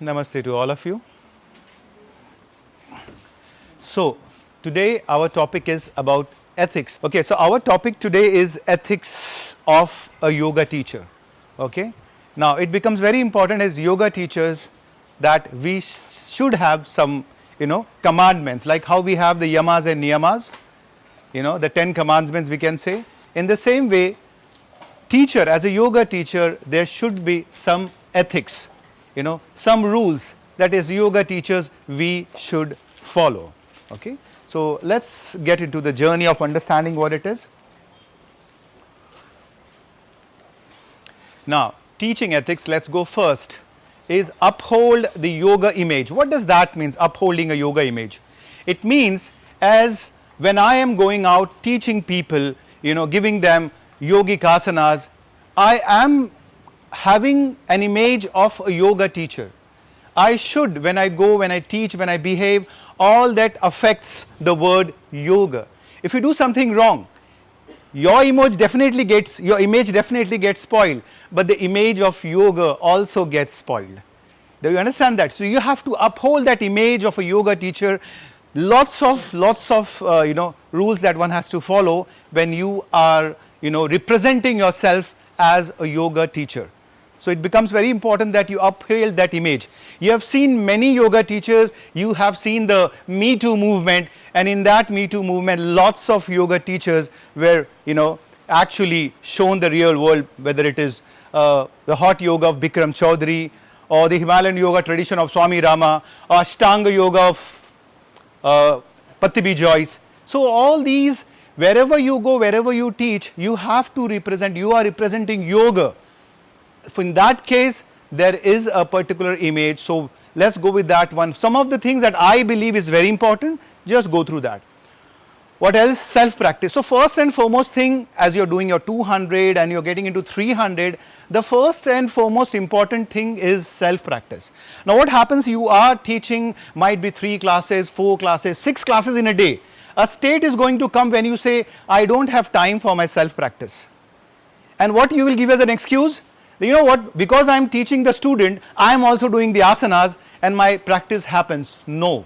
Namaste to all of you. So, today our topic is about ethics. Okay, so our topic today is ethics of a yoga teacher. Okay, now it becomes very important as yoga teachers that we should have some, commandments, like how we have the yamas and niyamas, the 10 commandments we can say. In the same way, teacher, as a yoga teacher, there should be some ethics, some rules that as yoga teachers we should follow. Okay, so let's get into the journey of understanding what it is. Now, teaching ethics, let's go first, is uphold the yoga image. What does that mean, upholding a yoga image? It means as when I am going out teaching people, giving them yogic asanas, I am having an image of a yoga teacher. I should, when I go, when I teach, when I behave, all that affects the word yoga. If you do something wrong, your image definitely gets spoiled, but the image of yoga also gets spoiled. Do you understand that? So you have to uphold that image of a yoga teacher. Lots of rules that one has to follow when you are representing yourself as a yoga teacher. So it becomes very important that you uphold that image. You have seen many yoga teachers, you have seen the Me Too movement, and in that Me Too movement lots of yoga teachers were actually shown the real world, whether it is the hot yoga of Bikram Chaudhary, or the Himalayan yoga tradition of Swami Rama, or Ashtanga yoga of Pattibi Joyce. So all these, wherever you go, wherever you teach, you have to represent, you are representing yoga. In that case, there is a particular image, so let's go with that one. Some of the things that I believe is very important, just go through that. What else? Self-practice. So first and foremost thing, as you're doing your 200 and you're getting into 300, the first and foremost important thing is self-practice. Now what happens, you are teaching, might be 3 classes, 4 classes, 6 classes in a day. A state is going to come when you say, I don't have time for my self-practice. And what you will give as an excuse? You know what, because I am teaching the student, I am also doing the asanas and my practice happens. No,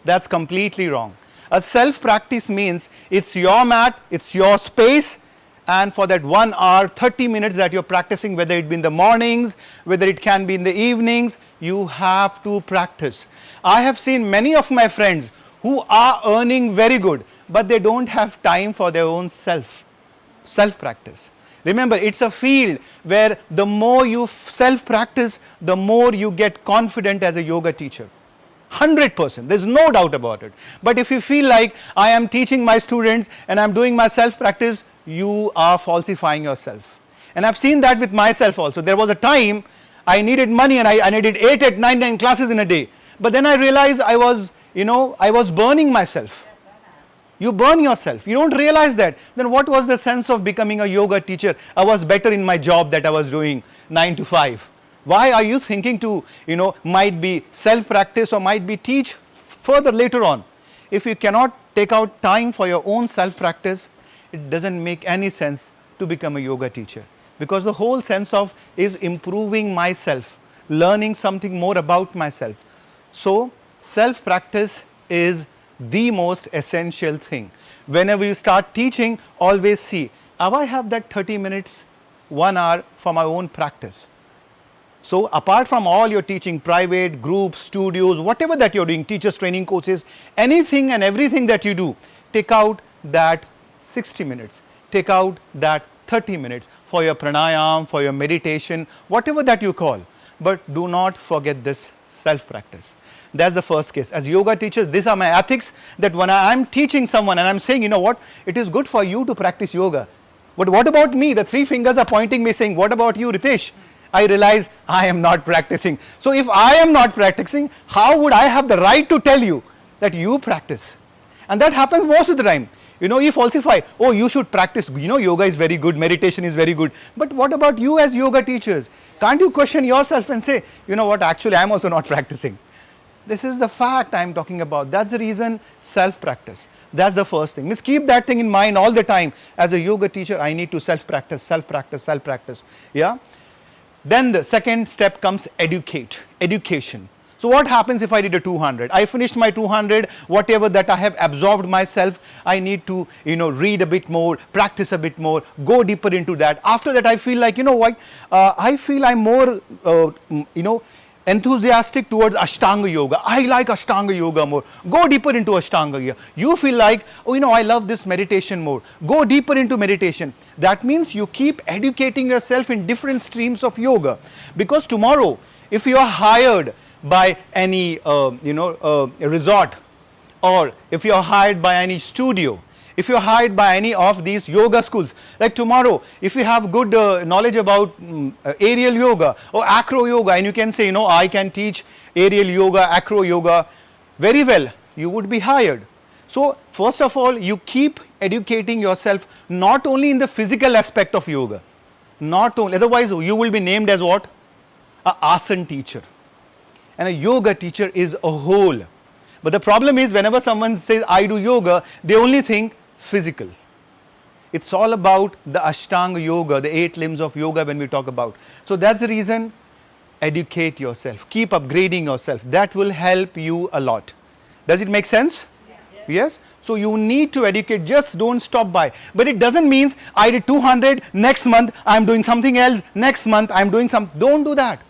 that's completely wrong. A self-practice means it's your mat, it's your space, and for that 1 hour, 30 minutes that you're practicing, whether it be in the mornings, whether it can be in the evenings, you have to practice. I have seen many of my friends who are earning very good, but they don't have time for their own self-practice. Remember, it's a field where the more you self-practice, the more you get confident as a yoga teacher. 100%, there's no doubt about it. But if you feel like I am teaching my students and I'm doing my self-practice, you are falsifying yourself. And I've seen that with myself also. There was a time I needed money and I needed 8, 9 classes in a day. But then I realized I was burning myself. You burn yourself, you don't realize that. Then what was the sense of becoming a yoga teacher? I was better in my job that I was doing 9 to 5. Why are you thinking to, might be self-practice or might be teach further later on? If you cannot take out time for your own self-practice, it doesn't make any sense to become a yoga teacher. Because the whole sense of is improving myself, learning something more about myself. So, self-practice is the most essential thing. Whenever you start teaching, always see, I have that 30 minutes, 1 hour for my own practice. So apart from all your teaching, private, groups, studios, whatever that you're doing, teachers training courses, anything and everything that you do, take out that 60 minutes, take out that 30 minutes for your pranayam, for your meditation, whatever that you call. But do not forget this self-practice. That's the first case. As yoga teachers, these are my ethics, that when I am teaching someone and I'm saying, it is good for you to practice yoga. But what about me? The 3 fingers are pointing me saying, what about you, Ritesh? I realize I am not practicing. So if I am not practicing, how would I have the right to tell you that you practice? And that happens most of the time. You falsify, oh, you should practice, yoga is very good, meditation is very good. But what about you as yoga teachers? Can't you question yourself and say, what, actually I am also not practicing. This is the fact I am talking about. That's the reason, self-practice. That's the first thing. Means keep that thing in mind all the time. As a yoga teacher, I need to self-practice, self-practice, self-practice. Yeah. Then the second step comes education. So what happens if I did a 200? I finished my 200, whatever that I have absorbed myself, I need to, read a bit more, practice a bit more, go deeper into that. After that, I feel like, what, I feel I'm more, enthusiastic towards Ashtanga Yoga. I like Ashtanga Yoga more. Go deeper into Ashtanga Yoga. You feel like, I love this meditation more. Go deeper into meditation. That means you keep educating yourself in different streams of yoga. Because tomorrow, if you are hired by any, resort, or if you are hired by any studio, if you are hired by any of these yoga schools, like tomorrow, if you have good knowledge about aerial yoga or acro yoga, and you can say, I can teach aerial yoga, acro yoga very well, you would be hired. So first of all, you keep educating yourself not only in the physical aspect of yoga, not only, otherwise you will be named as what? A asana teacher. And a yoga teacher is a whole. But the problem is, whenever someone says, I do yoga, they only think physical. It's all about the Ashtanga Yoga, the 8 limbs of yoga when we talk about. So that's the reason, educate yourself, keep upgrading yourself. That will help you a lot. Does it make sense? Yes? So you need to educate, just don't stop by. But it doesn't mean I did 200, next month I'm doing something else, next month I'm doing something. Don't do that.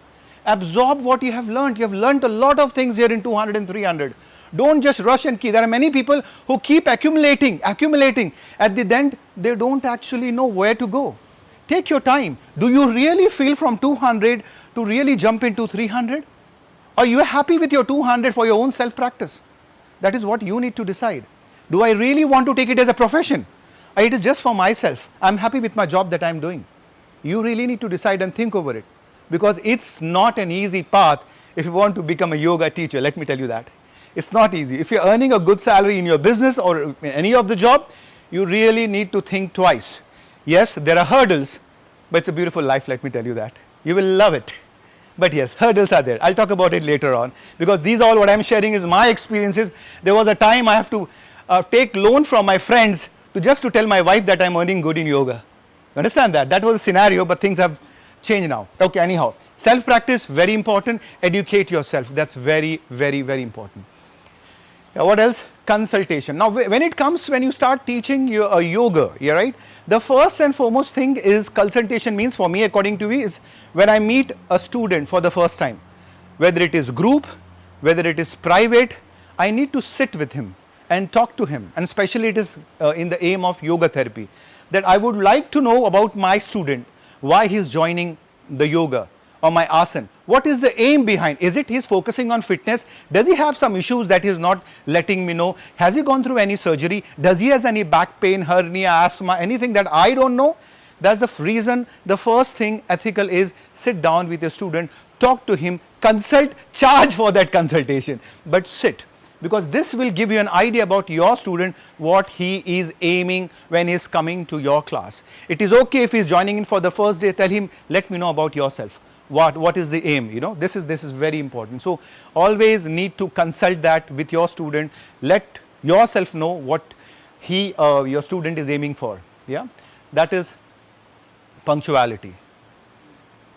Absorb what you have learned. You have learned a lot of things here in 200 and 300. Don't just rush and keep. There are many people who keep accumulating. At the end, they don't actually know where to go. Take your time. Do you really feel from 200 to really jump into 300? Are you happy with your 200 for your own self-practice? That is what you need to decide. Do I really want to take it as a profession? Or it is just for myself. I'm happy with my job that I'm doing. You really need to decide and think over it. Because it's not an easy path if you want to become a yoga teacher. Let me tell you that. It's not easy. If you're earning a good salary in your business or any of the job, you really need to think twice. Yes, there are hurdles, but it's a beautiful life, let me tell you that. You will love it. But yes, hurdles are there. I'll talk about it later on, because these all what I'm sharing is my experiences. There was a time I have to take loan from my friends just to tell my wife that I'm earning good in yoga. You understand that? That was a scenario, but things have changed now. Okay, anyhow, self-practice, very important. Educate yourself. That's very, very, very important. What else? Consultation. Now, when you start teaching yoga, right? The first and foremost thing is consultation means, for me, according to me, is when I meet a student for the first time, whether it is group, whether it is private, I need to sit with him and talk to him. And especially it is in the aim of yoga therapy, that I would like to know about my student, why he is joining the yoga or my asana. What is the aim behind? Is it he's focusing on fitness? Does he have some issues that he's not letting me know? Has he gone through any surgery? Does he has any back pain, hernia, asthma, anything that I don't know? That's the reason. The first thing ethical is sit down with your student, talk to him, consult, charge for that consultation, but sit. Because this will give you an idea about your student, what he is aiming when he is coming to your class. It is okay if he is joining in for the first day, tell him, let me know about yourself. What is the aim? This is very important. So always need to consult that with your student. Let yourself know what your student is aiming for. Yeah, that is punctuality.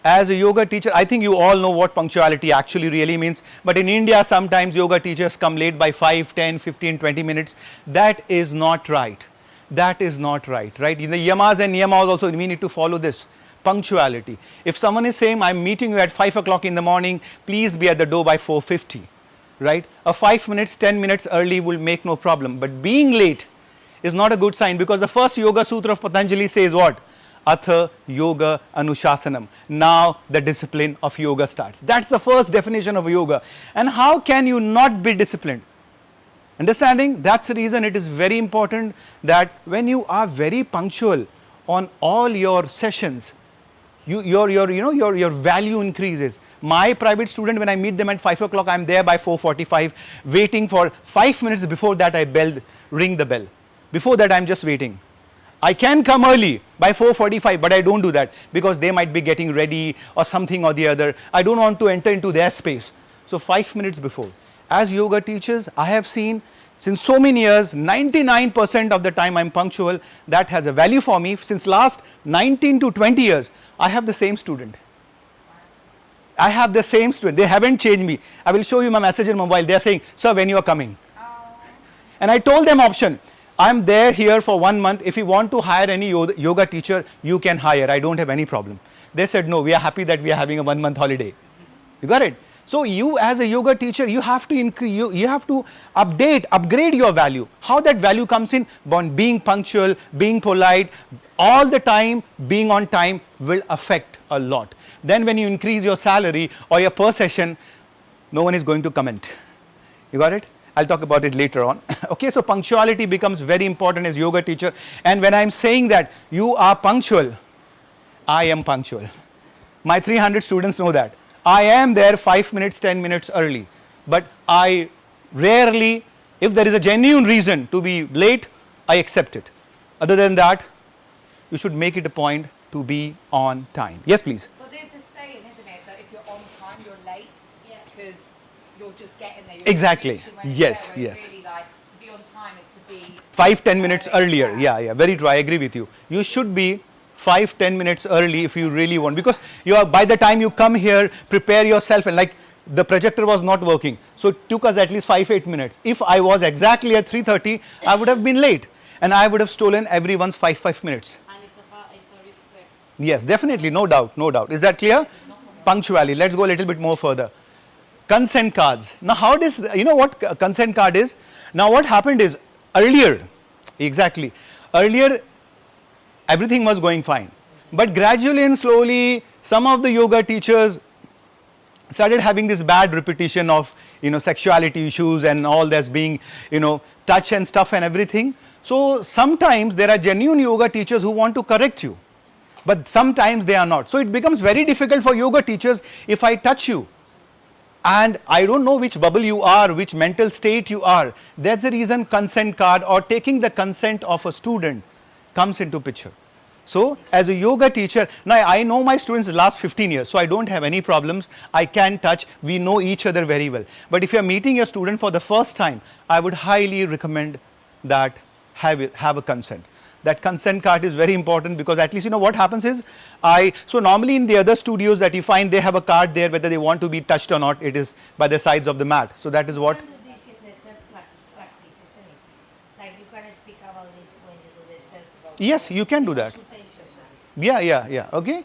As a yoga teacher, I think you all know what punctuality actually really means. But in India, sometimes yoga teachers come late by 5, 10, 15, 20 minutes. That is not right. That is not right. Right? In the yamas and niyamas also, we need to follow this. Punctuality. If someone is saying, I'm meeting you at 5 o'clock in the morning, please be at the door by 4:50, right? A 5 minutes, 10 minutes early will make no problem. But being late is not a good sign, because the first Yoga Sutra of Patanjali says what? Atha Yoga Anushasanam. Now the discipline of yoga starts. That's the first definition of yoga. And how can you not be disciplined? Understanding? That's the reason it is very important that when you are very punctual on all your sessions, your value increases. My private student, when I meet them at 5 o'clock, I'm there by 4:45, waiting for 5 minutes before that I ring the bell. Before that I'm just waiting. I can come early by 4:45, but I don't do that because they might be getting ready or something or the other. I don't want to enter into their space. So 5 minutes before. As yoga teachers, I have seen since so many years, 99% of the time I'm punctual. That has a value for me. Since last 19 to 20 years, I have the same student. I have the same student. They haven't changed me. I will show you my message in mobile. They are saying, sir, when you are coming. And I told them option. I'm there here for 1 month. If you want to hire any yoga teacher, you can hire. I don't have any problem. They said, no, we are happy that we are having a 1 month holiday. You got it? So you as a yoga teacher, you have to increase, you have to upgrade your value. How that value comes in? On being punctual, being polite, all the time, being on time will affect a lot. Then when you increase your salary or your per session, no one is going to comment. You got it? I'll talk about it later on. Okay, so punctuality becomes very important as yoga teacher. And when I'm saying that you are punctual, I am punctual. My 300 students know that. I am there 5 minutes, 10 minutes early. But I rarely, if there is a genuine reason to be late, I accept it. Other than that, you should make it a point to be on time. Yes, please. Well, there's this saying, isn't it, that if you're on time, you're late. Yeah. Because you're just getting there. Exactly. Yes, yes. Really, like, to be on time is to be 5-10 minutes earlier. Yeah, very true. I agree with you. You should be 5-10 minutes early if you really want, because you are, by the time you come here, prepare yourself, and like the projector was not working, so it took us at least 5-8 minutes. If I was exactly at 3:30, I would have been late, and I would have stolen everyone's 5 minutes. And it's a respect. Yes, definitely, no doubt, no doubt. Is that clear? Punctuality. Let's go a little bit more further. Consent cards. Now, how does, you know what consent card is? Now, what happened is earlier, everything was going fine, but gradually and slowly, some of the yoga teachers started having this bad repetition of, sexuality issues and all that's being, touch and stuff and everything. So sometimes there are genuine yoga teachers who want to correct you, but sometimes they are not. So it becomes very difficult for yoga teachers. If I touch you and I don't know which bubble you are, which mental state you are, that's the reason consent card or taking the consent of a student comes into picture. So as a yoga teacher, now I know my students the last 15 years, so I don't have any problems. I can touch, we know each other very well. But if you are meeting a student for the first time, I would highly recommend that have a consent. That consent card is very important, because at least what happens is, so normally in the other studios that you find, they have a card there whether they want to be touched or not, it is by the sides of the mat. So that is what. You can do this in the self-practice, isn't it? Like you can speak about this when you do the self-practice. Yes, you can do that. Yeah. Okay.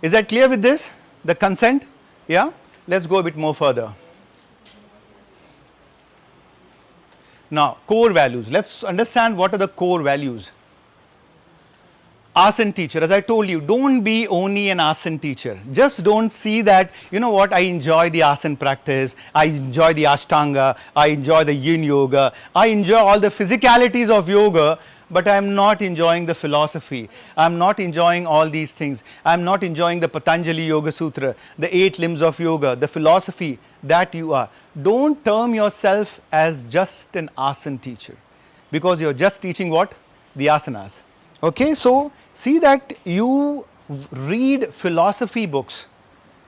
Is that clear with this? The consent? Yeah. Let's go a bit more further. Now, core values. Let's understand what are the core values. Asana teacher, as I told you, don't be only an asana teacher. Just don't see that, I enjoy the asana practice, I enjoy the ashtanga, I enjoy the yin yoga, I enjoy all the physicalities of yoga, but I am not enjoying the philosophy. I am not enjoying all these things. I am not enjoying the Patanjali Yoga Sutra, the 8 limbs of yoga, the philosophy that you are. Don't term yourself as just an asana teacher, because you're just teaching what? The asanas. Okay, so see that you read philosophy books,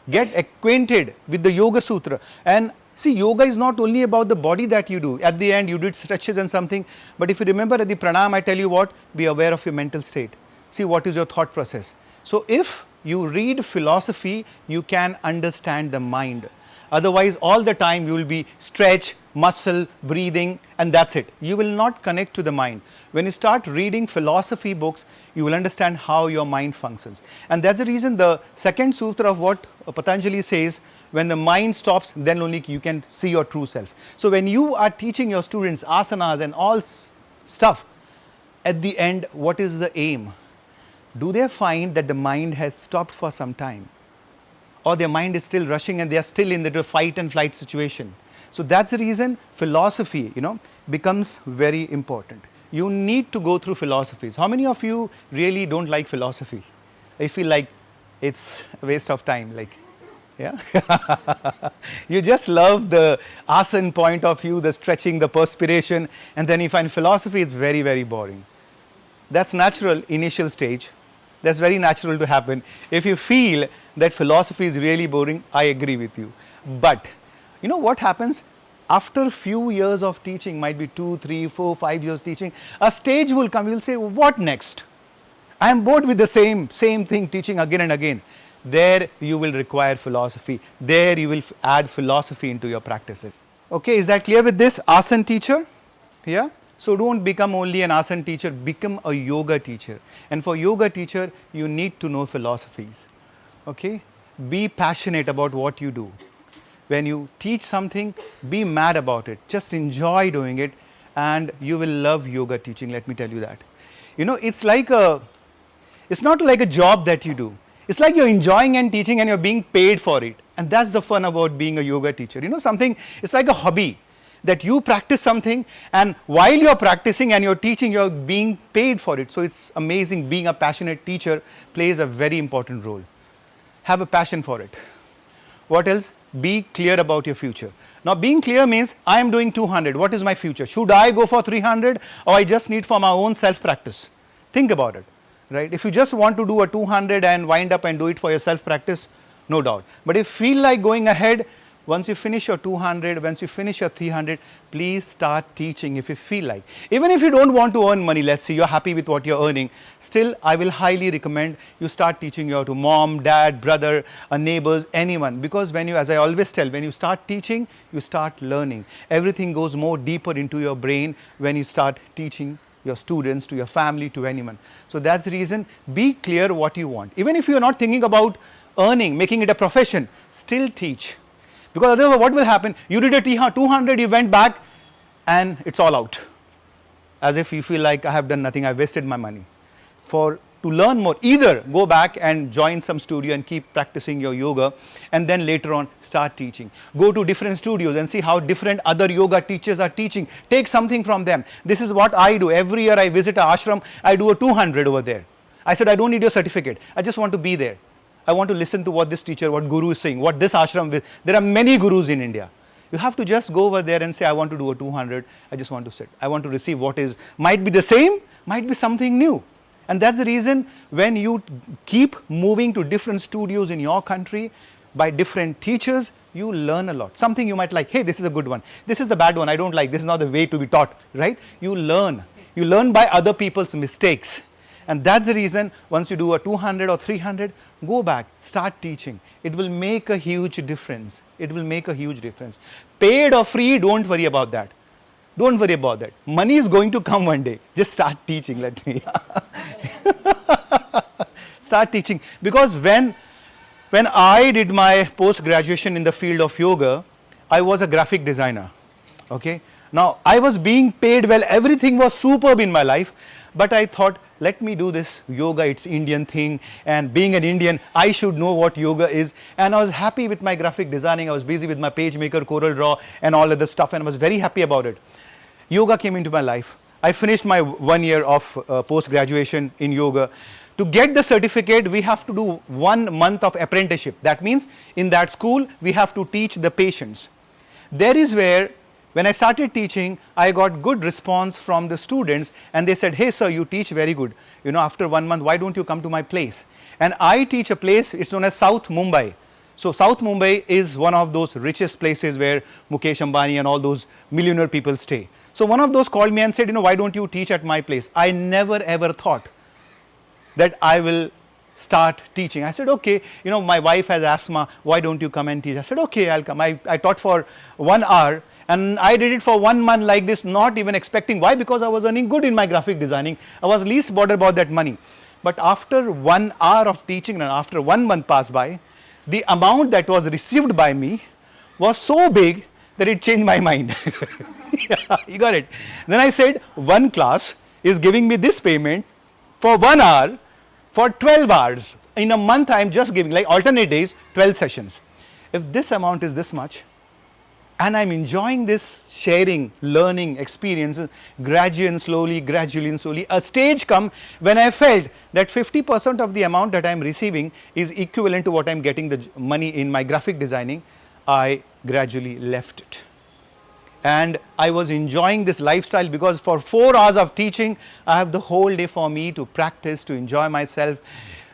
get acquainted with the Yoga Sutra, and see, yoga is not only about the body that you do. At the end, you did stretches and something, but if you remember at the pranam, I tell you what, be aware of your mental state. See what is your thought process. So if you read philosophy, you can understand the mind. Otherwise, all the time you will be stretch, muscle, breathing, and that's it. You will not connect to the mind. When you start reading philosophy books, you will understand how your mind functions. And that's the reason the second sutra of what Patanjali says, when the mind stops, then only you can see your true self. So when you are teaching your students asanas and all stuff, at the end, what is the aim? Do they find that the mind has stopped for some time? Or their mind is still rushing and they are still in the fight and flight situation? So that's the reason philosophy, becomes very important. You need to go through philosophies. How many of you really don't like philosophy? I feel like it's a waste of time, yeah. You just love the asana point of view, the stretching, the perspiration, and then you find philosophy is very, very boring. That's natural initial stage. That's very natural to happen. If you feel that philosophy is really boring, I agree with you. But what happens? After few years of teaching, might be 2, 3, 4, 5 years teaching, a stage will come, you'll say, what next? I am bored with the same thing, teaching again and again. there you will require philosophy. There you will add philosophy into your practices. Okay, is that clear with this? Asan teacher? Yeah? So don't become only an asan teacher, become a yoga teacher. And for yoga teacher, you need to know philosophies. Okay? Be passionate about what you do. When you teach something, be mad about it. Just enjoy doing it and you will love yoga teaching, let me tell you that. You know, it's not like a job that you do. It's like you're enjoying and teaching and you're being paid for it. And that's the fun about being a yoga teacher. You know, something, it's like a hobby that you practice something and while you're practicing and you're teaching, you're being paid for it. So it's amazing. Being a passionate teacher plays a very important role. Have a passion for it. What else? Be clear about your future. Now being clear means I am doing 200. What is my future? Should I go for 300 or I just need for my own self practice? Think about it, right? If you just want to do a 200 and wind up and do it for your self practice, no doubt. But if you feel like going ahead, once you finish your 200, once you finish your 300, please start teaching if you feel like. Even if you don't want to earn money, let's say you're happy with what you're earning, still I will highly recommend you start teaching to mom, dad, brother, neighbors, anyone. Because when you, as I always tell, when you start teaching, you start learning. Everything goes more deeper into your brain when you start teaching your students, to your family, to anyone. So that's the reason, be clear what you want. Even if you're not thinking about earning, making it a profession, still teach. Because otherwise what will happen? You did a 200, you went back and it's all out. As if you feel like I have done nothing, I wasted my money. To learn more, either go back and join some studio and keep practicing your yoga and then later on start teaching. Go to different studios and see how different other yoga teachers are teaching. Take something from them. This is what I do. Every year I visit an ashram, I do a 200 over there. I said I don't need your certificate. I just want to be there. I want to listen to what this teacher, what guru is saying, what this ashram is. There are many gurus in India. You have to just go over there and say, I want to do a 200, I just want to sit. I want to receive what is, might be the same, might be something new. And that's the reason when you keep moving to different studios in your country by different teachers, you learn a lot. Something you might like, hey, this is a good one. This is the bad one, I don't like. This is not the way to be taught, right? You learn. You learn by other people's mistakes. And that's the reason once you do a 200 or 300, go back, start teaching. It will make a huge difference. It will make a huge difference. Paid or free, don't worry about that. Don't worry about that. Money is going to come one day. Just start teaching, let me. Start teaching. Because when I did my post-graduation in the field of yoga, I was a graphic designer. Okay. Now, I was being paid well. Everything was superb in my life. But I thought, let me do this yoga, it's Indian thing, and being an Indian, I should know what yoga is. And I was happy with my graphic designing, I was busy with my PageMaker, Corel Draw and all other stuff, and I was very happy about it. Yoga came into my life. I finished my 1 year of post-graduation in yoga. To get the certificate, we have to do 1 month of apprenticeship. That means in that school, we have to teach the patients. There is where, when I started teaching, I got good response from the students and they said, hey sir, you teach very good. You know, after 1 month, why don't you come to my place? And I teach a place, it's known as South Mumbai. So South Mumbai is one of those richest places where Mukesh Ambani and all those millionaire people stay. So one of those called me and said, you know, why don't you teach at my place? I never ever thought that I will start teaching. I said, okay, you know, my wife has asthma, why don't you come and teach? I said, okay, I'll come. I taught for 1 hour. And I did it for 1 month like this, not even expecting. Why? Because I was earning good in my graphic designing. I was least bothered about that money. But after 1 hour of teaching and after 1 month passed by, the amount that was received by me was so big that it changed my mind. Yeah, you got it. Then I said, one class is giving me this payment for 1 hour for 12 hours. In a month, I am just giving, like alternate days, 12 sessions. If this amount is this much, and I'm enjoying this sharing, learning experiences, gradually and slowly, a stage come when I felt that 50% of the amount that I'm receiving is equivalent to what I'm getting the money in my graphic designing. I gradually left it. And I was enjoying this lifestyle because for 4 hours of teaching, I have the whole day for me to practice, to enjoy myself,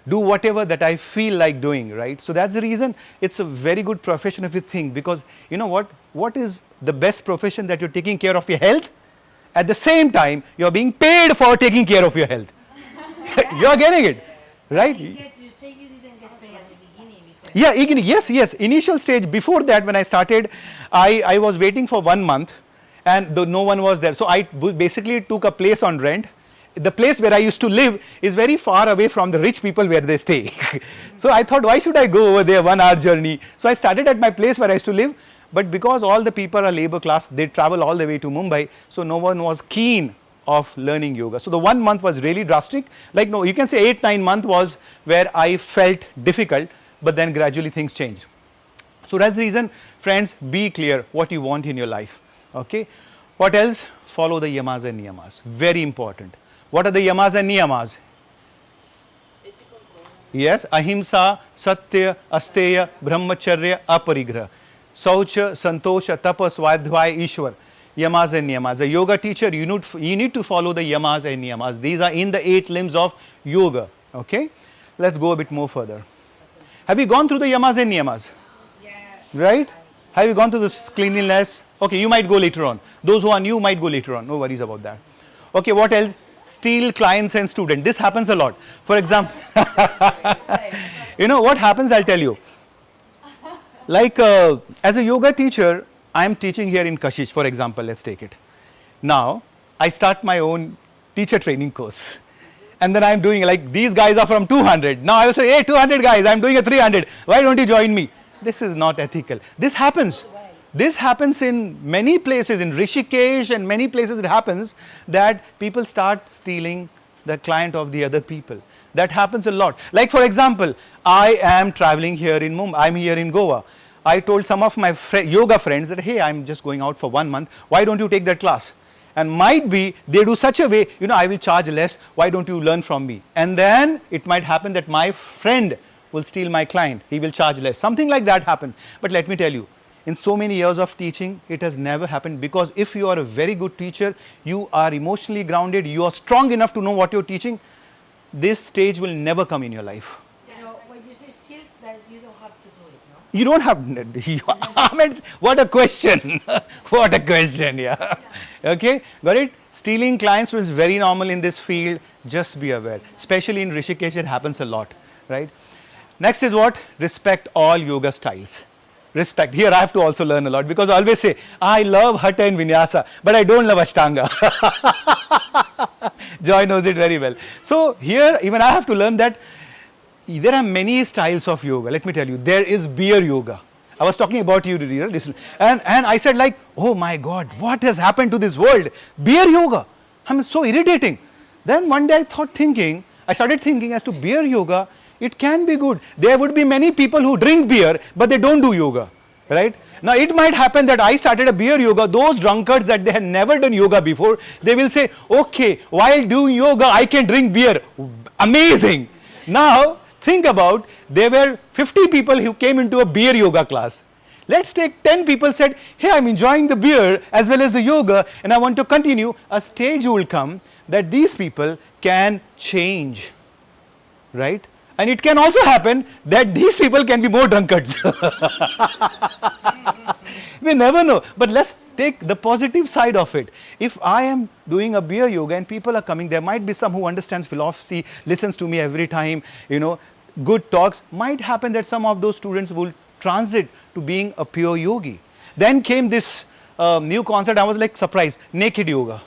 do whatever that I feel like doing, right? So that's the reason it's a very good profession if you think, because you know what is the best profession? That you're taking care of your health, at the same time you're being paid for taking care of your health. You're getting it, right? You say you didn't get paid. say at the beginning because Yeah, yes. Initial stage before that, when I started, I was waiting for 1 month, and no one was there. So I basically took a place on rent. The place where I used to live is very far away from the rich people where they stay. So I thought, why should I go over there, 1 hour journey? So I started at my place where I used to live. But because all the people are labor class, they travel all the way to Mumbai. So no one was keen of learning yoga. So the 1 month was really drastic. Like, no, you can say 8-9 months was where I felt difficult, but then gradually things changed. So that's the reason, friends, be clear what you want in your life. Okay. What else? Follow the yamas and niyamas. Very important. What are the yamas and niyamas? Yes, ahimsa, satya, asteya, brahmacharya, aparigraha. Saucha, santosha, tapas, svadhyaya, ishwar. Yamas and niyamas. A yoga teacher, you need to follow the yamas and niyamas. These are in the 8 limbs of yoga. Okay. Let's go a bit more further. Have you gone through the yamas and niyamas? Yeah. Right? Have you gone to this cleanliness? Okay, you might go later on. Those who are new might go later on. No worries about that. Okay, what else? Steal clients and students. This happens a lot. For example, you know what happens? I'll tell you. Like as a yoga teacher, I'm teaching here in Kashish, for example. Let's take it. Now, I start my own teacher training course. And then I'm doing, like, these guys are from 200. Now I will say, hey, 200 guys, I'm doing a 300. Why don't you join me? This is not ethical. This happens. This happens in many places, in Rishikesh and many places it happens that people start stealing the client of the other people. That happens a lot. Like, for example, I am traveling here in Mumbai, I'm here in Goa. I told some of my yoga friends that, hey, I'm just going out for 1 month. Why don't you take that class? And might be they do such a way, you know, I will charge less. Why don't you learn from me? And then it might happen that my friend will steal my client. He will charge less. Something like that happened. But let me tell you, in so many years of teaching, it has never happened, because if you are a very good teacher, you are emotionally grounded, you are strong enough to know what you're teaching, this stage will never come in your life. you know when you say still that you don't have to do it, no? You don't have, Ahmed, what a question. What a question, yeah. Okay, got it? Stealing clients is very normal in this field, just be aware. Especially in Rishikesh, it happens a lot, right? Next is what? Respect all yoga styles. Respect. Here I have to also learn a lot, because I always say, I love Hatha and Vinyasa, but I don't love Ashtanga. Joy knows it very well. So here, even I have to learn that there are many styles of yoga. Let me tell you, there is beer yoga. I was talking about you, listen. And I said, like, oh my God, what has happened to this world? Beer yoga. I mean, so irritating. Then one day I started thinking as to beer yoga. It can be good. There would be many people who drink beer, but they don't do yoga, right? Now, it might happen that I started a beer yoga. Those drunkards that they had never done yoga before, they will say, okay, while doing yoga, I can drink beer. Amazing. Now, think about, there were 50 people who came into a beer yoga class. Let's take 10 people said, hey, I'm enjoying the beer as well as the yoga, and I want to continue. A stage will come that these people can change, right? And it can also happen that these people can be more drunkards. We never know. But let's take the positive side of it. If I am doing a beer yoga and people are coming, there might be some who understands philosophy, listens to me every time, you know, good talks. Might happen that some of those students will transit to being a pure yogi. Then came this new concept. I was like surprised, naked yoga,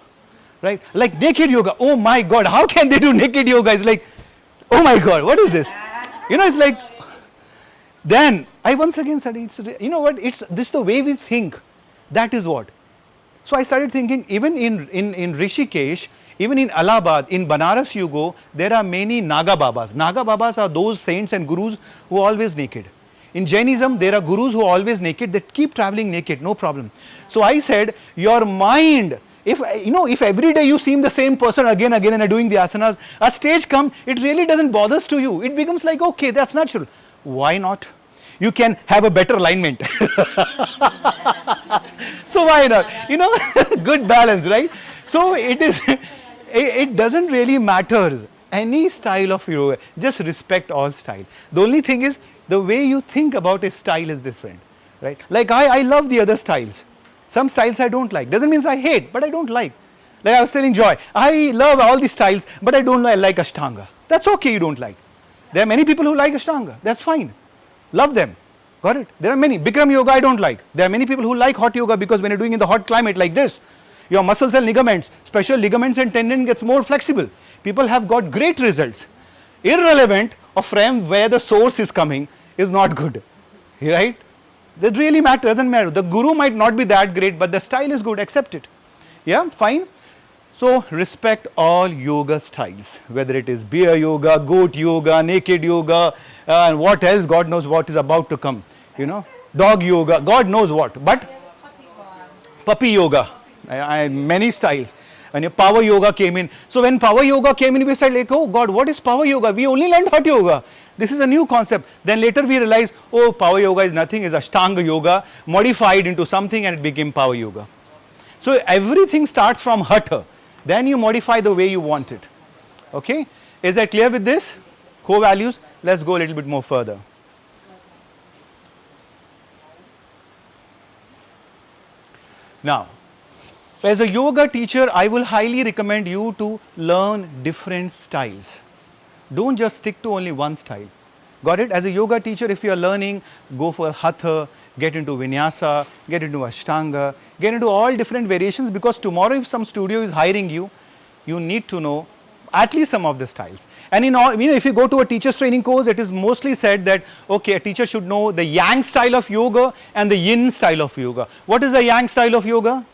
right? Like naked yoga. Oh my God, how can they do naked yoga? It's like, oh my God, what is this? You know, it's like, then I once again said, it's, you know what, it's this the way we think. That is what. So I started thinking, even in Rishikesh, even in Allahabad, in Banaras you go, there are many Naga Babas. Naga Babas are those saints and gurus who are always naked. In Jainism, there are gurus who are always naked, that keep traveling naked, no problem. So I said, your mind, if every day you seem the same person again and are doing the asanas, a stage comes, it really doesn't bother to you. It becomes like, okay, that's natural. Why not? You can have a better alignment. So why not? You know, good balance, right? So it is, it doesn't really matter any style of yoga. Just respect all style. The only thing is, the way you think about a style is different, right? Like I love the other styles. Some styles I don't like. Doesn't mean I hate, but I don't like. Like I was telling Joy, I love all the styles, but I don't like Ashtanga. That's okay, you don't like. There are many people who like Ashtanga. That's fine. Love them. Got it? There are many. Bikram yoga I don't like. There are many people who like hot yoga because when you're doing in the hot climate like this, your muscles and ligaments, special ligaments and tendon gets more flexible. People have got great results. Irrelevant of from where the source is coming is not good. Right? That really matters, doesn't matter. The guru might not be that great, but the style is good, accept it. Yeah, fine. So respect all yoga styles, whether it is bear yoga, goat yoga, naked yoga, and what else, God knows what is about to come. You know, dog yoga, God knows what. But puppy yoga, many styles. And your power yoga came in. So when power yoga came in, we said like, oh God, what is power yoga? We only learned hot yoga. This is a new concept. Then later we realized, oh, power yoga is nothing, is Ashtanga yoga, modified into something and it became power yoga. So everything starts from hatha. Then you modify the way you want it. Okay? Is that clear with this? Core values? Let's go a little bit more further. Now, as a yoga teacher, I will highly recommend you to learn different styles. Don't just stick to only one style. Got it? As a yoga teacher, if you are learning, go for hatha, get into vinyasa, get into ashtanga, get into all different variations, because tomorrow if some studio is hiring you, you need to know at least some of the styles. And in all, if you go to a teacher's training course, it is mostly said that, okay, a teacher should know the yang style of yoga and the yin style of yoga. What is the yang style of yoga?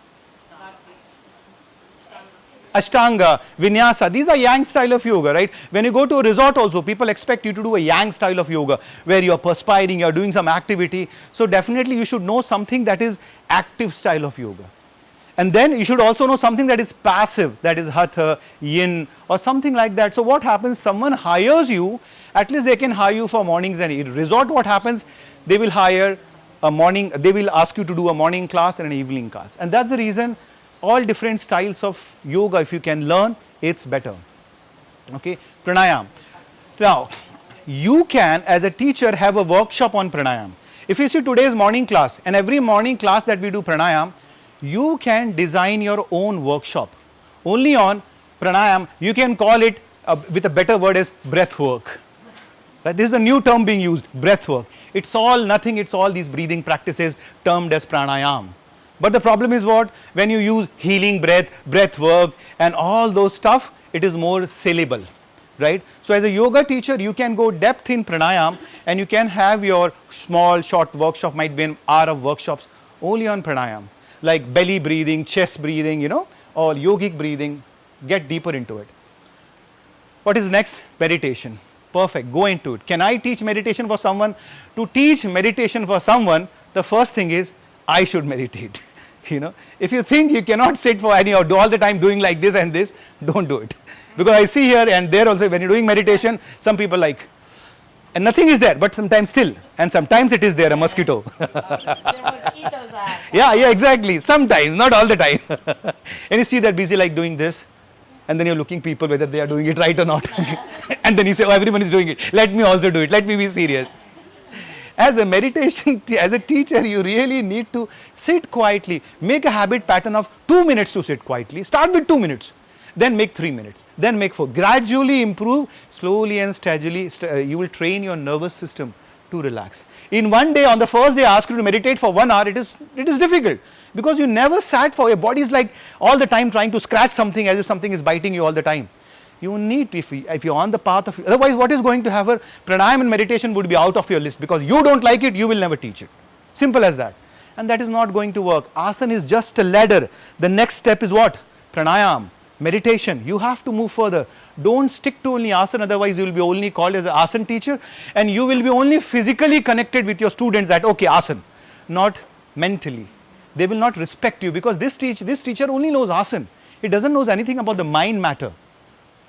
Ashtanga, Vinyasa, these are yang style of yoga, right? When you go to a resort also, people expect you to do a yang style of yoga, where you are perspiring, you are doing some activity. So definitely you should know something that is active style of yoga. And then you should also know something that is passive, that is hatha, yin, or something like that. So what happens, someone hires you, at least they can hire you for mornings and evenings. Resort, what happens, they will hire a morning, they will ask you to do a morning class and an evening class. And that's the reason all different styles of yoga, if you can learn, it's better. Okay, pranayam. Now, you can as a teacher have a workshop on pranayam. If you see today's morning class, and every morning class that we do pranayam, you can design your own workshop only on pranayam. You can call it with a better word as breath work. Right? This is the new term being used, breath work. It's all nothing, it's all these breathing practices termed as pranayam. But the problem is what? When you use healing breath, breath work and all those stuff, it is more syllable, right? So as a yoga teacher, you can go depth in pranayam and you can have your small short workshop, might be an hour of workshops only on pranayam. Like belly breathing, chest breathing, or yogic breathing, get deeper into it. What is next? Meditation. Perfect, go into it. Can I teach meditation for someone? To teach meditation for someone, the first thing is, I should meditate. If you think you cannot sit for any or do all the time doing like this and this, don't do it. Because I see here and there also, when you're doing meditation, some people like, and nothing is there, but sometimes still, and sometimes it is there, a mosquito. The mosquitoes are. Yeah, exactly. Sometimes, not all the time. And you see that busy like doing this, and then you're looking people whether they are doing it right or not. And then you say, oh, everyone is doing it. Let me also do it. Let me be serious. As a meditation, as a teacher, you really need to sit quietly. Make a habit pattern of 2 minutes to sit quietly. Start with 2 minutes. Then make 3 minutes. Then make 4. Gradually improve, slowly and steadily, you will train your nervous system to relax. In one day, on the first day, I ask you to meditate for 1 hour, it is difficult. Because you never sat for, your body is like all the time trying to scratch something as if something is biting you all the time. You need to, if you're on the path of, otherwise what is going to happen, pranayam and meditation would be out of your list, because you don't like it, you will never teach it. Simple as that. And that is not going to work. Asana is just a ladder. The next step is what? Pranayam, meditation. You have to move further. Don't stick to only asana, otherwise you will be only called as an asana teacher, and you will be only physically connected with your students that, okay, asana, not mentally. They will not respect you, because this teacher only knows asana. He doesn't know anything about the mind matter.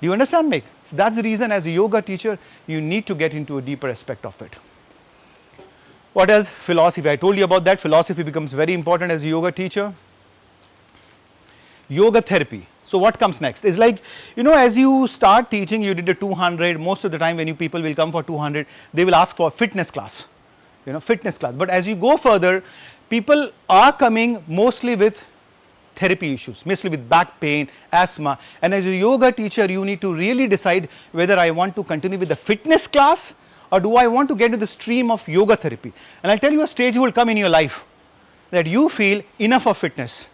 Do you understand me? So that's the reason as a yoga teacher, you need to get into a deeper aspect of it. What else? Philosophy. I told you about that. Philosophy becomes very important as a yoga teacher. Yoga therapy. So what comes next? It's like, as you start teaching, you did a 200. Most of the time when people will come for 200, they will ask for fitness class. Fitness class. But as you go further, people are coming mostly with therapy issues, mostly with back pain, asthma. And as a yoga teacher, you need to really decide whether I want to continue with the fitness class or do I want to get into the stream of yoga therapy. And I'll tell you, a stage will come in your life that you feel enough of fitness.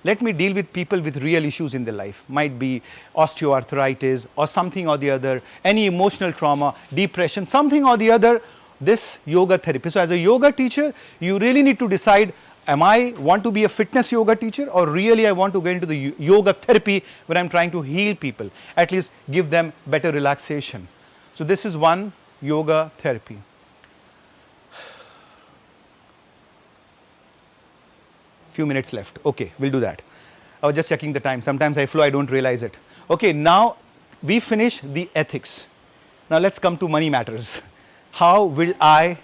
Let me deal with people with real issues in their life. Might be osteoarthritis or something or the other, any emotional trauma, depression, something or the other, this yoga therapy. So as a yoga teacher, you really need to decide, am I want to be a fitness yoga teacher or really I want to get into the yoga therapy where I'm trying to heal people, at least give them better relaxation. So this is one yoga therapy. Few minutes left. Okay, we'll do that. I was just checking the time. Sometimes I flow, I don't realize it. Okay, now we finish the ethics. Now let's come to money matters. How will I,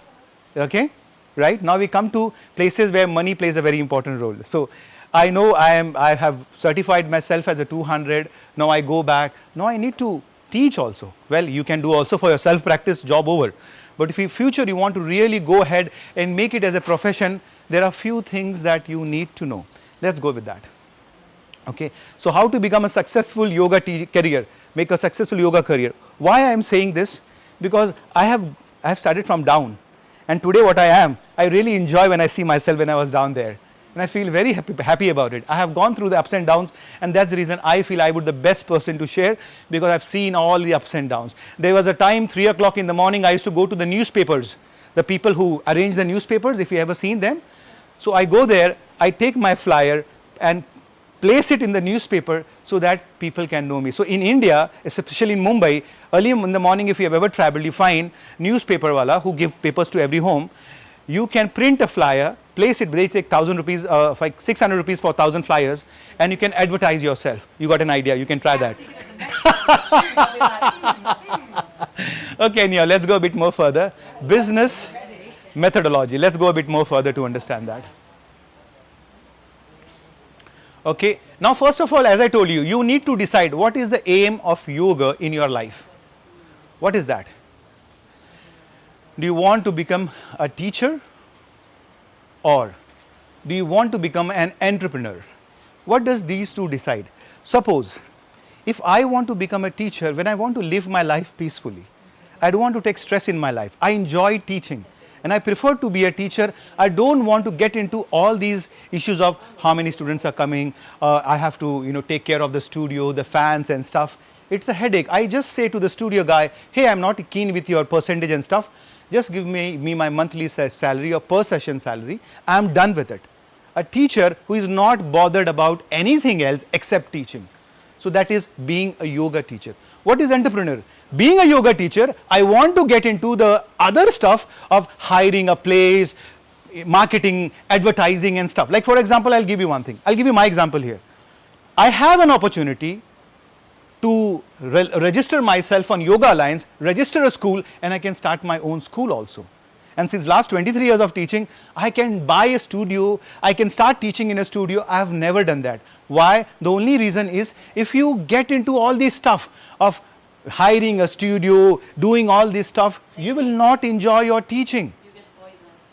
okay, right? Now we come to places where money plays a very important role. So I know I have certified myself as a 200. Now I go back. Now I need to teach also. Well, you can do also for your self-practice, job over. But if in future you want to really go ahead and make it as a profession, there are few things that you need to know. Let's go with that. Okay, so how to become a successful yoga career, make a successful yoga career. Why I am saying this? Because I have started from down, and today what I am, I really enjoy when I see myself when I was down there, and I feel very happy about it. I have gone through the ups and downs, and that's the reason I feel I would be the best person to share, because I've seen all the ups and downs. There was a time 3 o'clock in the morning I used to go to the newspapers, the people who arrange the newspapers, if you ever seen them. So I go there, I take my flyer and place it in the newspaper so that people can know me. So in India, especially in Mumbai, early in the morning, if you have ever traveled, you find newspaper wala who give papers to every home. You can print a flyer, place it, they take 1,000 rupees, like 600 rupees for 1,000 flyers, and you can advertise yourself. You got an idea, you can try that. Okay, now let's go a bit more further. Business methodology. Let's go a bit more further to understand that. Okay, now first of all, as I told you, you need to decide what is the aim of yoga in your life. What is that? Do you want to become a teacher, or do you want to become an entrepreneur? What does these two decide? Suppose if I want to become a teacher, when I want to live my life peacefully, I don't want to take stress in my life. I enjoy teaching and I prefer to be a teacher. I don't want to get into all these issues of how many students are coming. I have to take care of the studio, the fans and stuff. It's a headache. I just say to the studio guy, hey, I'm not keen with your percentage and stuff. Just give me my monthly salary or per session salary. I'm done with it. A teacher who is not bothered about anything else except teaching. So that is being a yoga teacher. What is entrepreneur? Being a yoga teacher, I want to get into the other stuff of hiring a place, marketing, advertising and stuff. Like for example, I'll give you one thing. I'll give you my example here. I have an opportunity to register myself on Yoga Alliance, register a school, and I can start my own school also. And since last 23 years of teaching, I can buy a studio, I can start teaching in a studio. I have never done that. Why? The only reason is, if you get into all this stuff of hiring a studio, doing all this stuff, you will not enjoy your teaching.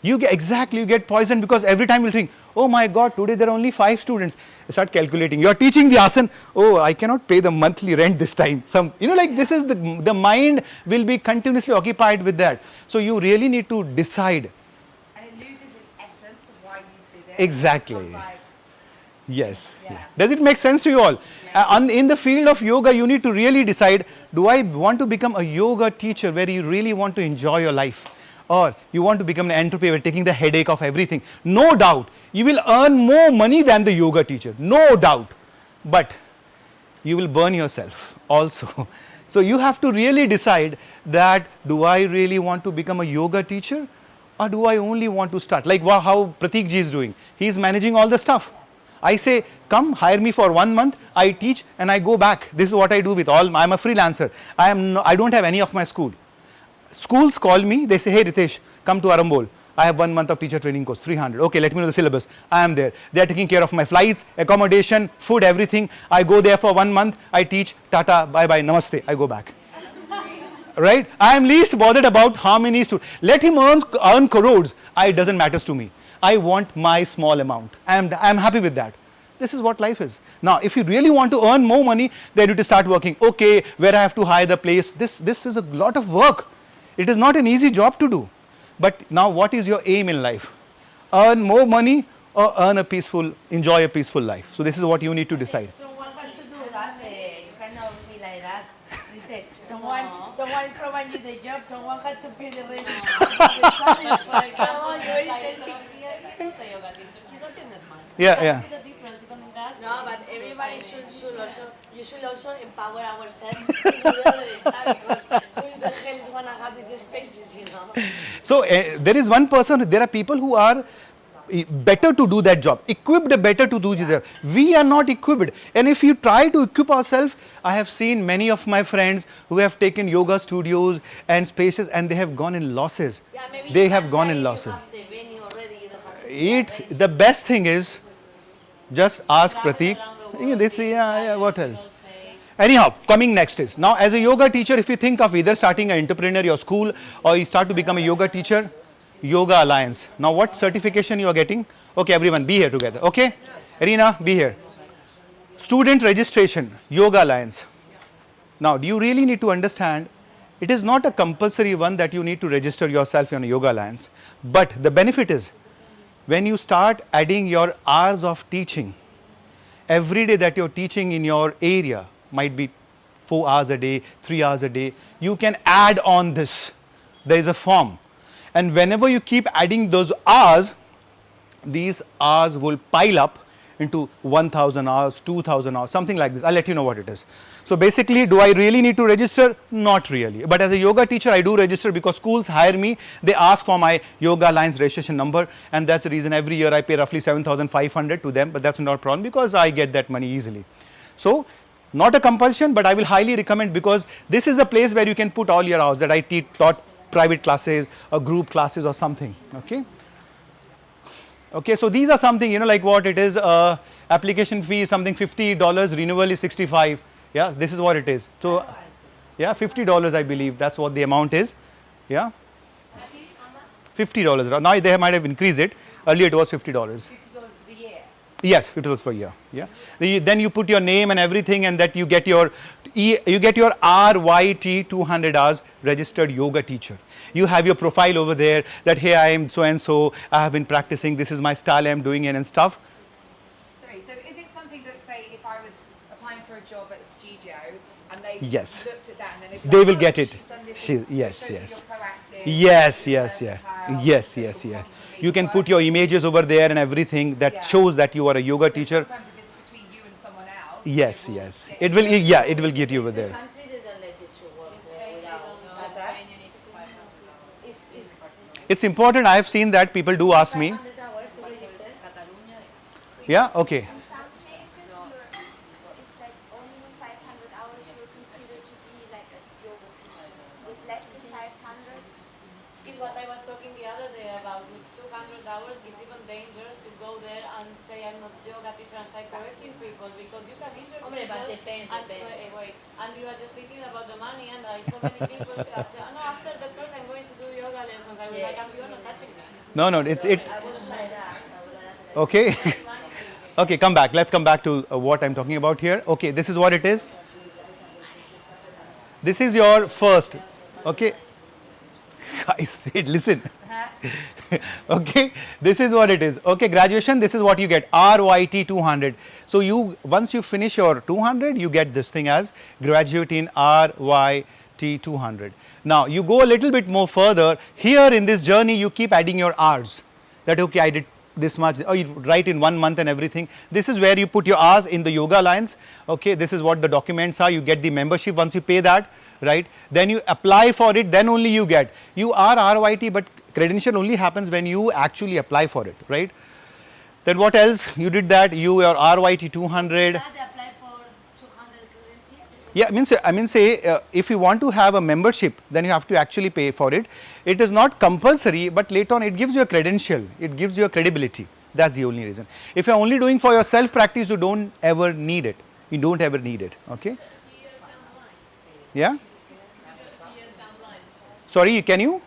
You get poisoned. Exactly, you get poisoned, because every time you'll think, oh my God, today there are only 5 students. Start calculating. You're teaching the asana. Oh, I cannot pay the monthly rent this time. Like this is the mind will be continuously occupied with that. So you really need to decide. And it loses its essence of why you did it. Exactly. It's like, Yes. Yeah. Does it make sense to you all? In the field of yoga, you need to really decide, do I want to become a yoga teacher where you really want to enjoy your life? Or you want to become an entrepreneur taking the headache of everything? No doubt, you will earn more money than the yoga teacher. No doubt. But you will burn yourself also. So you have to really decide that, do I really want to become a yoga teacher? Or do I only want to start? Like how Pratik ji is doing. He is managing all the stuff. I say, come hire me for 1 month, I teach and I go back. This is what I do with all, I'm a freelancer. I don't have any of my school. Schools call me, they say, hey Ritesh, come to Arambol. I have 1 month of teacher training course, 300. Okay, let me know the syllabus. I am there. They are taking care of my flights, accommodation, food, everything. I go there for 1 month, I teach, tata, bye bye, namaste, I go back. Right? I am least bothered about how many students. Let him earn crores. It doesn't matter to me. I want my small amount. I am happy with that. This is what life is. Now, if you really want to earn more money, then you need to start working. Okay, where I have to hire the place. This is a lot of work. It is not an easy job to do. But now, what is your aim in life? Earn more money or enjoy a peaceful life. So this is what you need to decide. Someone has to do that. You cannot be like that. Ritesh. Someone is providing you the job. Someone has to pay the rent. For example, you are selfish. He's a businessman. Yeah, yeah. See the difference even in that? No, but everybody should also, you should also empower ourselves to do other stuff because who the hell is gonna have these spaces, you know? So there is one person, there are people who are better to do that job, equipped better to do that. We are not equipped. And if you try to equip ourselves, I have seen many of my friends who have taken yoga studios and spaces and they have gone in losses. Yeah, maybe They you have can gone try in if losses. you have the venue already, you don't have to It's the best thing is just ask Pratik. Yeah, what else? Anyhow, coming next is, now as a yoga teacher, if you think of either starting an entrepreneur, your school, or you start to become a yoga teacher, Yoga Alliance. Now what certification you are getting? Okay, everyone be here together. Okay, Arena, be here. Student registration, Yoga Alliance. Now, do you really need to understand? It is not a compulsory one that you need to register yourself on a Yoga Alliance, but the benefit is when you start adding your hours of teaching, every day that you're teaching in your area, might be 4 hours a day, 3 hours a day, you can add on this. There is a form. And whenever you keep adding those hours, these hours will pile up into 1000 hours, 2000 hours, something like this. I'll let you know what it is. So basically, do I really need to register? Not really. But as a yoga teacher, I do register because schools hire me. They ask for my Yoga Alliance registration number, and that's the reason every year I pay roughly 7,500 to them. But that's not a problem because I get that money easily. So not a compulsion, but I will highly recommend because this is a place where you can put all your hours that I taught private classes or group classes or something. Okay. Okay, so these are something, you know, like what it is, application fee is something $50, renewal is 65. Yeah, this is what it is. So, yeah, $50 I believe, that's what the amount is. Yeah, $50. Now they might have increased it. Earlier it was $50. $50 for the year. Yes, $50 per year. Yeah. Then you put your name and everything, and that you get your RYT 200 hours registered yoga teacher. You have your profile over there that hey, I am so and so. I have been practicing. This is my style. I am doing it and stuff. Sorry, so is it something that, say, if I was applying for a job at a studio and they Yes. looked at that and then they'd be They like, will "Oh, get it. she's done this," She- it yes, shows that yes. you're proactive, Yes, you're yes, yeah. versatile, Yes, that yes, you're yeah. constantly You can put your working. images over there and everything that Yeah. shows that you are a yoga So teacher. sometimes if it's between you and someone else, Yes, it will yes. get It you. will, yeah, it will get you over The there. country they don't let you to work without. How's that? It's It's important. I have seen that people do ask me. 500 hours to register. Yeah, okay. In some cases, it's like only 500 hours you're considered to be like a yoga teacher. With less than 500, Is what I was talking the other day about. With 200 hours, it's even dangerous to go there and say I'm not yoga teacher and start correcting people because you can injure Hombre, people. but depends, and, depends. Wait, and you are just thinking about the money and so many people that say, no, after the course I'm going to do yoga lessons. I was like, you're not touching me. No, no, it's it. I was like that. Okay. Okay, come back. Let's come back to what I'm talking about here. Okay, this is what it is. This is your first. Okay. Guys, wait, listen. Okay, this is what it is. Okay, graduation, this is what you get, RYT 200. So you, once you finish your 200, you get this thing as graduate in RYT 200. Now you go a little bit more further. Here in this journey, you keep adding your hours. That okay, I did this much, or you write in 1 month and everything. This is where you put your hours in the Yoga Alliance. Okay, this is what the documents are. You get the membership once you pay that, right? Then you apply for it, then only you get. You are RYT, but credential only happens when you actually apply for it, right? Then what else? You did that, you are RYT 200. That they apply for 200 credentials. Yeah, I mean say if you want to have a membership, then you have to actually pay for it. It is not compulsory, but later on it gives you a credential, it gives you a credibility. That's the only reason. If you're only doing for your self practice, you don't ever need it. You don't ever need it. Okay? Yeah? Sorry, can you?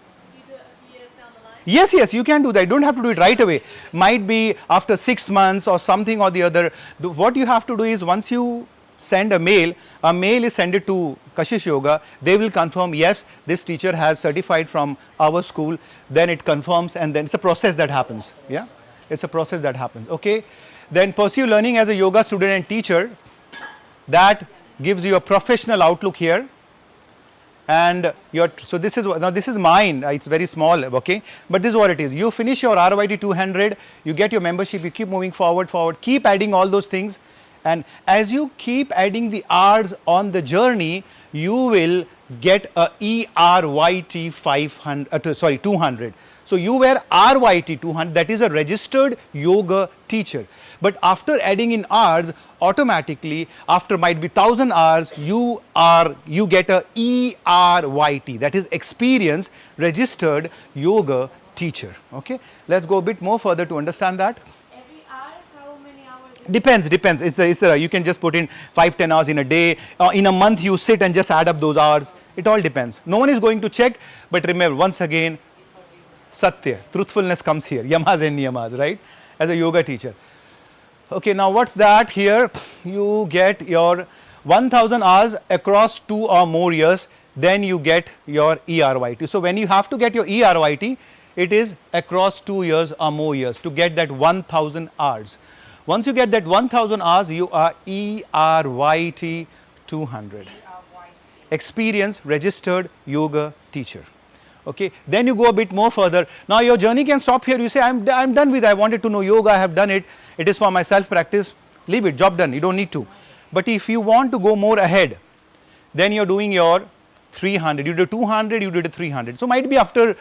Yes, yes, you can do that. You don't have to do it right away. Might be after 6 months or something or the other. What you have to do is once you send a mail is sent it to Kashish Yoga. They will confirm, yes, this teacher has certified from our school. Then it confirms, and then it's a process that happens. Yeah, it's a process that happens. Okay. Then pursue learning as a yoga student and teacher. That gives you a professional outlook here. And so this is, now this is mine, it's very small, okay, but this is what it is. You finish your RYT 200, you get your membership, you keep moving forward, keep adding all those things, and as you keep adding the R's on the journey, you will get a ERYT 200. So you were RYT 200, that is a registered yoga teacher. But after adding in R's, automatically after might be 1000 hours, you get a ERYT, that is experienced registered yoga teacher. Okay, let's go a bit more further to understand that. Every hour, how many hours? Depends. You can just put in 5-10 hours in a day. In a month, you sit and just add up those hours. It all depends. No one is going to check, but remember, once again, Satya, truthfulness comes here. Yamas and niyamas, right? As a yoga teacher. Okay, now what's that here? You get your 1000 hours across 2 or more years, then you get your ERYT. So when you have to get your ERYT, it is across 2 years or more years to get that 1000 hours. Once you get that 1000 hours, you are ERYT 200. Experienced registered yoga teacher. Okay, then you go a bit more further. Now your journey can stop here. You say, I'm done with it. I wanted to know yoga, I have done it. It is for my self practice. Leave it, job done. You don't need to. But if you want to go more ahead, then you're doing your 300. You did 200, you did 300. So might be after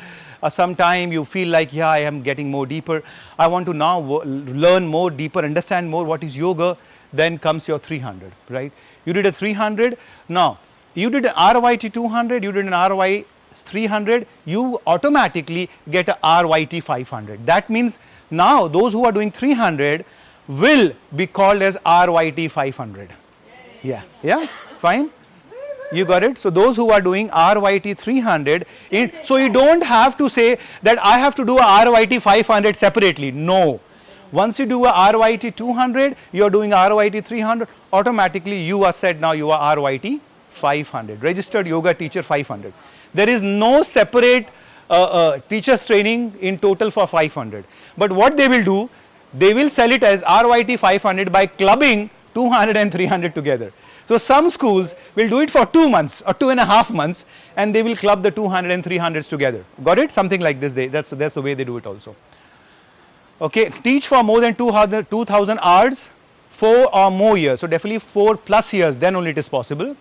some time you feel like, yeah, I am getting more deeper. I want to now learn more deeper, understand more what is yoga. Then comes your 300, right? You did a 300. Now you did an RYT 200, you did an RY 300, you automatically get a RYT 500. That means now those who are doing 300 will be called as RYT 500. Yeah, fine. You got it? So those who are doing RYT 300, so you don't have to say that I have to do a RYT 500 separately. No. Once you do a RYT 200, you are doing RYT 300, automatically you are said now you are RYT 500, registered yoga teacher 500. There is no separate teachers training in total for 500. But what they will do, they will sell it as RYT 500 by clubbing 200 and 300 together. So some schools will do it for 2 months or 2.5 months, and they will club the 200 and 300s together. Got it? Something like this. That's the way they do it also. Okay, teach for more than 2000 hours, 4 or more years. So definitely 4+ years, then only it is possible.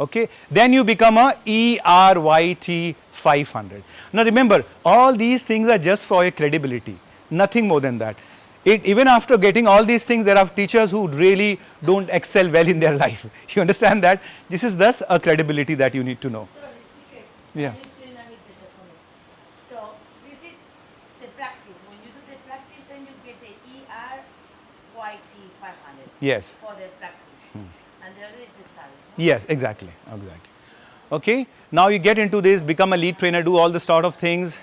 Okay, then you become a ERYT 500. Now remember, all these things are just for your credibility, nothing more than that. Even after getting all these things, there are teachers who really don't excel well in their life. You understand that? This is thus a credibility that you need to know. So, Ritesh, Yeah. can you explain a bit better for me? So, this is the practice. When you do the practice, then you get the ERYT 500 Yes. for the practice. And the other is the studies. No? Yes, exactly. Okay, now you get into this, become a lead trainer, do all the sort of things.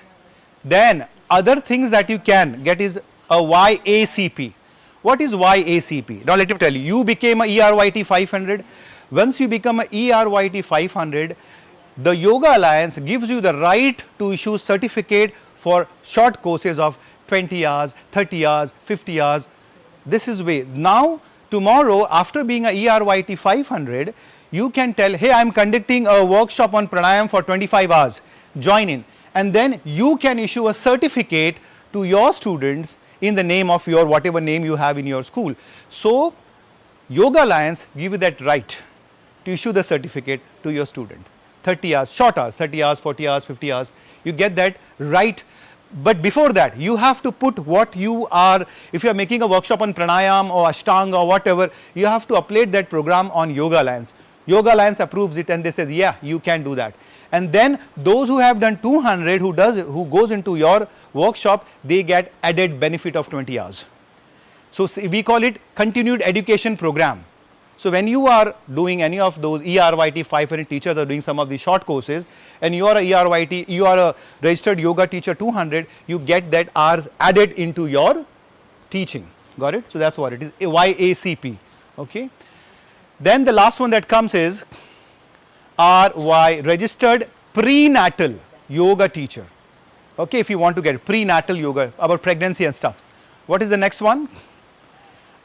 Then other things that you can get is a YACP. What is YACP? Now let me tell you, you became a ERYT 500. Once you become a ERYT 500, the Yoga Alliance gives you the right to issue certificate for short courses of 20 hours, 30 hours, 50 hours. This is way. Now tomorrow, after being a ERYT 500, you can tell, hey, I am conducting a workshop on pranayam for 25 hours, join in. And then you can issue a certificate to your students in the name of your whatever name you have in your school. So Yoga Alliance give you that right to issue the certificate to your student. 30 hours, short hours, 30 hours, 40 hours, 50 hours, you get that right. But before that, you have to put what you are, if you are making a workshop on pranayam or ashtanga or whatever, you have to upload that program on Yoga Alliance. Yoga Alliance approves it and they says, yeah, you can do that. And then those who have done 200, who goes into your workshop, they get added benefit of 20 hours. So we call it continued education program. So when you are doing any of those ERYT 500 teachers are doing some of the short courses, and you are a ERYT, you are a registered yoga teacher 200, you get that hours added into your teaching. Got it? So that's what it is, YACP. Okay. Then the last one that comes is RY, registered prenatal yoga teacher. Okay, if you want to get prenatal yoga about pregnancy and stuff. What is the next one?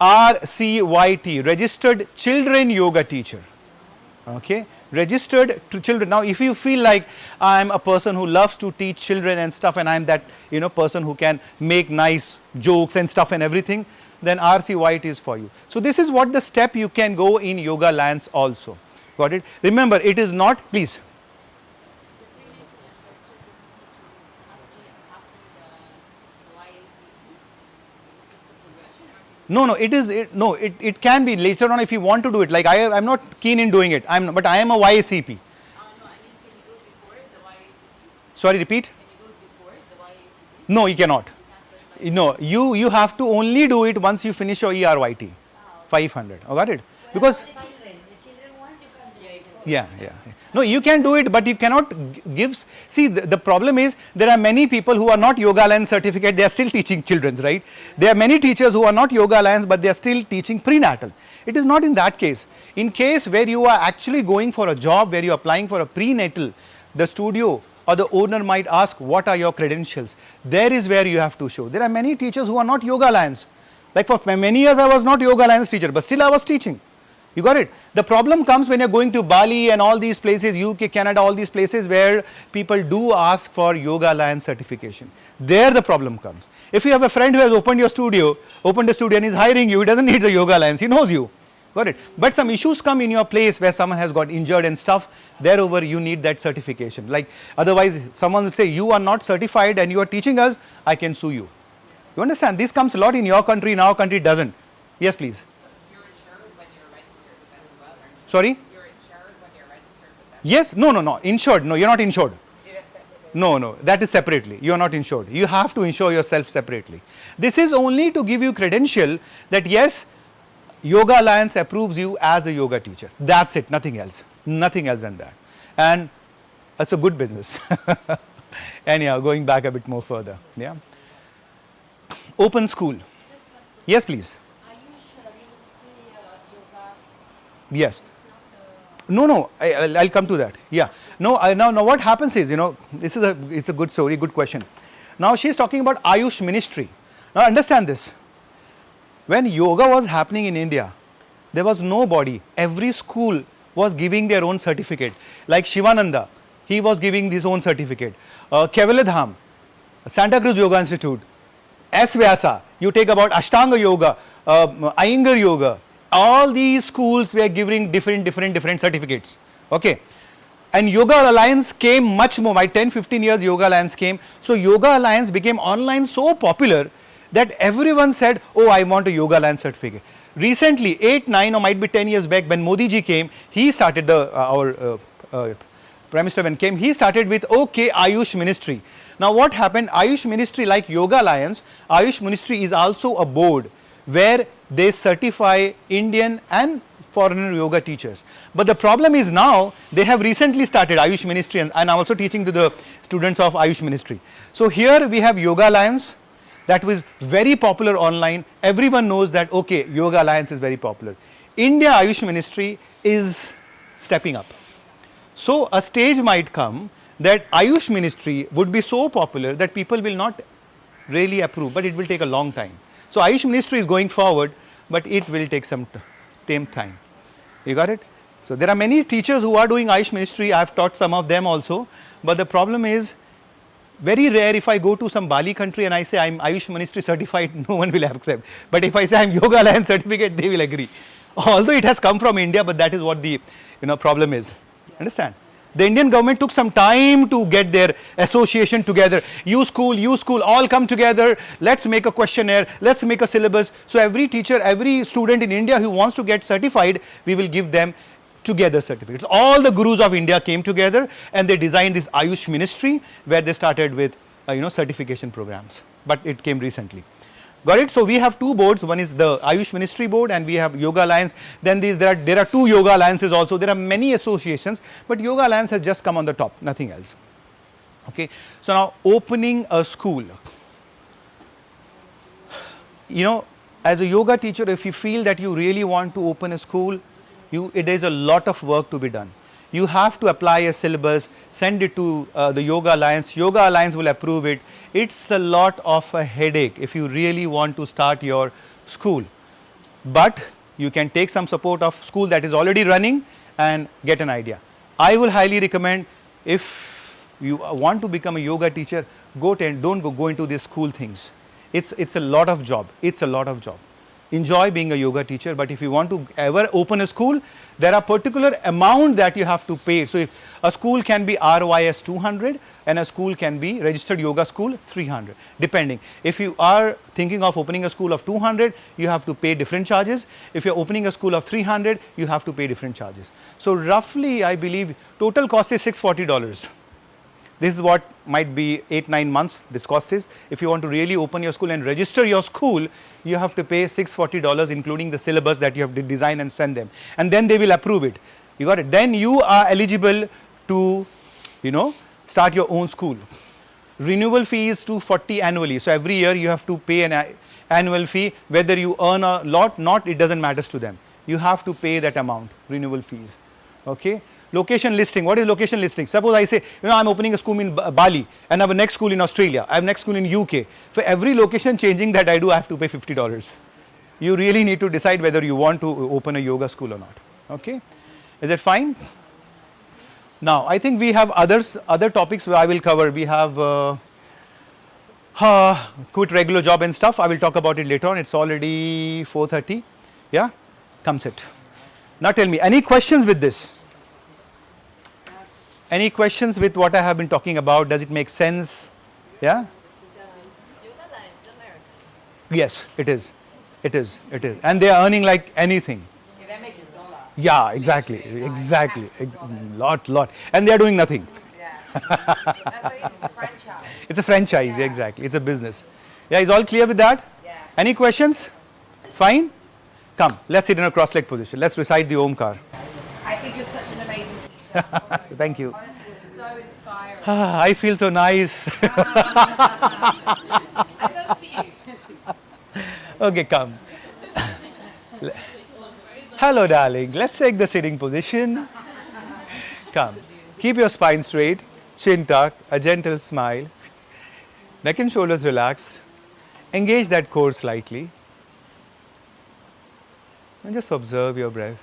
RCYT, registered children yoga teacher. Okay, registered to children. Now if you feel like I am a person who loves to teach children and stuff, and I am that person who can make nice jokes and stuff and everything, then RCYT is for you. So this is what the step you can go in Yoga Lands also. Got it? Remember, it is not, please. No, it can be later on if you want to do it. Like I'm not keen in doing it. But I am a YACP. No, I mean, can you do it before the YACP? Sorry, repeat. Can you do it before the YACP? No, you cannot. No, you have to only do it once you finish your ERYT 500. Got it? Because The children want, you can do it. yeah. No, you can do it, but you cannot give. See, the problem is there are many people who are not Yoga Alliance certificate. They are still teaching children's, right? There are many teachers who are not Yoga Alliance, but they are still teaching prenatal. It is not in that case. In case where you are actually going for a job, where you are applying for a prenatal, the studio or the owner might ask, what are your credentials? There is where you have to show. There are many teachers who are not Yoga Alliance. Like for many years I was not Yoga Alliance teacher, but still I was teaching. You got it? The problem comes when you're going to Bali and all these places, UK, Canada, all these places where people do ask for Yoga Alliance certification. There the problem comes. If you have a friend who has opened a studio and is hiring you, he doesn't need a Yoga Alliance, he knows you. Got it? But some issues come in your place where someone has got injured and stuff, thereover you need that certification. Like otherwise someone will say, you are not certified and you are teaching us, I can sue you. You understand? This comes a lot in your country, in our country it doesn't. Yes, please. You're insured when you're registered with them as well, aren't you? Sorry? You're insured when you're registered with them. Yes, no, insured. No, you're not insured. You do it separately. No, that is separately. You are not insured. You have to insure yourself separately. This is only to give you credential that yes, Yoga Alliance approves you as a yoga teacher. That's it, nothing else. Nothing else than that. And that's a good business. Anyhow, going back a bit more further. Yeah. Open school. Yes, please. Are you sure ministry yoga? Yes. No, I'll come to that. Yeah. No, now what happens is, it's a good story, good question. Now she's talking about Ayush ministry. Now understand this. When yoga was happening in India, there was nobody. Every school was giving their own certificate. Like Shivananda, he was giving his own certificate. Kevaladham, Santa Cruz Yoga Institute, S. Vyasa, you take about Ashtanga Yoga, Iyengar Yoga, all these schools were giving different certificates. Okay. And Yoga Alliance came much more, by 10-15 years Yoga Alliance came. So Yoga Alliance became online so popular that everyone said, oh, I want a Yoga Alliance certificate. Recently, 8, 9 or might be 10 years back when Modi ji came, he started our Prime Minister when came, he started with OK Ayush Ministry. Now what happened, Ayush Ministry like Yoga Alliance, Ayush Ministry is also a board where they certify Indian and foreigner yoga teachers. But the problem is now they have recently started Ayush Ministry and I'm also teaching to the students of Ayush Ministry. So here we have Yoga Alliance that was very popular online. Everyone knows that okay, Yoga Alliance is very popular. India Ayush Ministry is stepping up. So a stage might come that Ayush Ministry would be so popular that people will not really approve, but it will take a long time. So Ayush Ministry is going forward, but it will take some time. You got it? So there are many teachers who are doing Ayush Ministry. I have taught some of them also, but the problem is very rare if I go to some Bali country and I say I'm Ayush Ministry certified, no one will accept. But if I say I'm Yoga Alliance certificate, they will agree. Although it has come from India, but that is what the problem is. Understand? The Indian government took some time to get their association together. You school, all come together. Let's make a questionnaire. Let's make a syllabus. So every teacher, every student in India who wants to get certified, we will give them together certificates. All the gurus of India came together and they designed this Ayush Ministry where they started with certification programs. But it came recently. Got it? So we have two boards. One is the Ayush Ministry Board, and we have Yoga Alliance. Then there are two Yoga Alliances also. There are many associations, but Yoga Alliance has just come on the top, nothing else. Okay. So now opening a school. You know, as a yoga teacher, if you feel that you really want to open a school, it is a lot of work to be done. You have to apply a syllabus, send it to the Yoga Alliance. Yoga Alliance will approve it. It's a lot of a headache if you really want to start your school. But you can take some support of school that is already running and get an idea. I will highly recommend, if you want to become a yoga teacher, don't go into these school things. It's a lot of job. It's a lot of job. Enjoy being a yoga teacher, but if you want to ever open a school, there are particular amount that you have to pay. So if a school can be RYS 200 and a school can be registered yoga school 300, depending. If you are thinking of opening a school of 200, you have to pay different charges. If you're opening a school of 300, you have to pay different charges. So roughly, I believe total cost is $640. This is what might be 8-9 months this cost is. If you want to really open your school and register your school, you have to pay $640, including the syllabus that you have to design and send them. And then they will approve it. You got it? Then you are eligible to, start your own school. Renewal fee is $240 annually. So every year you have to pay an annual fee. Whether you earn a lot, not, it doesn't matter to them. You have to pay that amount, renewal fees. Okay. Location listing. What is location listing? Suppose I say, I'm opening a school in Bali and I have a next school in Australia. I have next school in UK. For every location changing that I do, I have to pay $50. You really need to decide whether you want to open a yoga school or not. Okay. Is it fine? Now, I think we have other topics where I will cover. We have quit regular job and stuff. I will talk about it later on. It's already 4:30. Yeah. Come sit. Now tell me, any questions with this? Any questions with what I have been talking about? Does it make sense? Yeah? Yes, it is. It is. It is. And they are earning like anything. Yeah, they're making $1. Yeah, exactly. Exactly. Lot. And they are doing nothing. Yeah. That's what it is. It's a franchise. It's a franchise. Yeah. Exactly. It's a business. Yeah, is all clear with that? Yeah. Any questions? Fine? Come, let's sit in a cross-leg position. Let's recite the Omkar. I think you're such an amazing teacher. Thank you. Honestly, so inspiring. I feel so nice. I don't feel you. Okay, come. Hello, darling. Let's take the sitting position. Come. Keep your spine straight, chin tucked, a gentle smile. Neck and shoulders relaxed. Engage that core slightly. And just observe your breath.